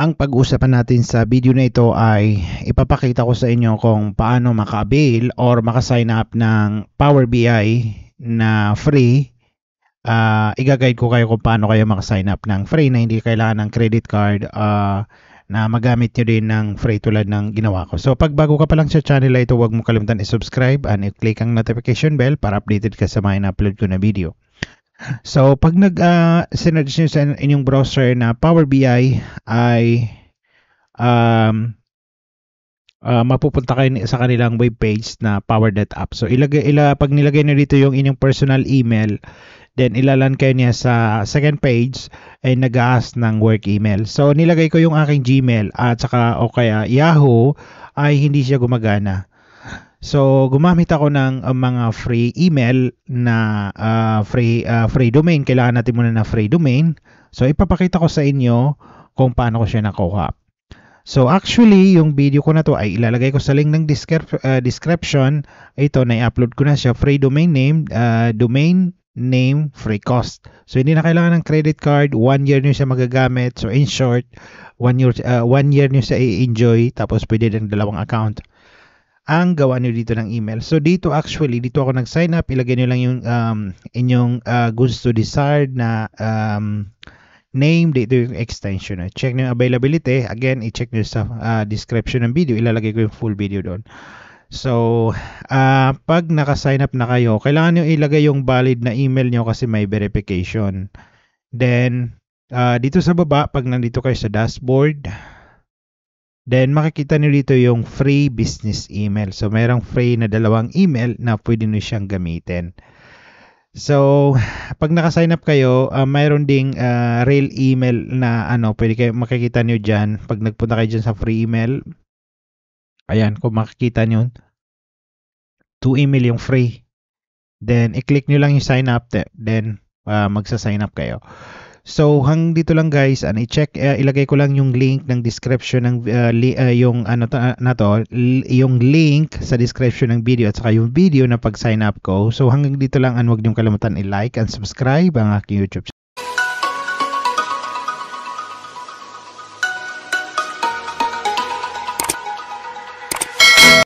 Ang pag-uusapan natin sa video na ito ay ipapakita ko sa inyo kung paano maka-avail or maka-sign up ng Power BI na free. Iga-guide ko kayo kung paano kayo maka-sign up ng free na hindi kailangan ng credit card na magamit nyo din ng free tulad ng ginawa ko. So pag bago ka pa lang sa channel na ito, huwag mo kalimutan i-subscribe and i-click ang notification bell para updated ka sa mga na-upload ko na video. So, pag sinerge nyo sa inyong browser na Power BI ay mapupunta kayo sa kanilang webpage na power.app. So, pag nilagay nyo dito yung inyong personal email, then ilalan kayo niya sa second page ay nag-ask ng work email. So, nilagay ko yung aking Gmail at saka o kaya Yahoo ay hindi siya gumagana. So, gumamit ako ng mga free email na free domain. Kailangan natin muna na free domain. So, ipapakita ko sa inyo kung paano ko siya nakuha. So, actually, yung video ko na to ay ilalagay ko sa link ng description. Ito, na-upload ko na siya. Free domain name, free cost. So, hindi na kailangan ng credit card. 1 year nyo siya magagamit. So, in short, 1 year nyo siya i-enjoy. Tapos, pwede din 2 account ang gawa nyo dito ng email. So dito ako nag-sign up. Ilagay nyo lang yung inyong gusto desired na name, dito yung extension. Check nyo yung availability. Again, i-check nyo sa description ng video. Ilalagay ko yung full video doon. So, pag naka-sign up na kayo, kailangan nyo ilagay yung valid na email nyo kasi may verification. Then, dito sa baba, pag nandito kayo sa dashboard, then makikita niyo dito yung free business email. So mayroong free na 2 email na pwede niyo siyang gamitin. So pag naka-sign up kayo, mayroon ding real email na pwede kayo makikita niyo diyan pag nagpunta kayo diyan sa free email. Ayan, kung makikita niyo 2 email yung free. Then i-click niyo lang yung sign up, then magsa-sign up kayo. So hanggang dito lang guys, ilagay ko lang yung link ng description ng yung link sa description ng video at saka yung video na pag-sign up ko. So hanggang dito lang, huwag niyong kalimutan i-like and subscribe ang aking YouTube channel.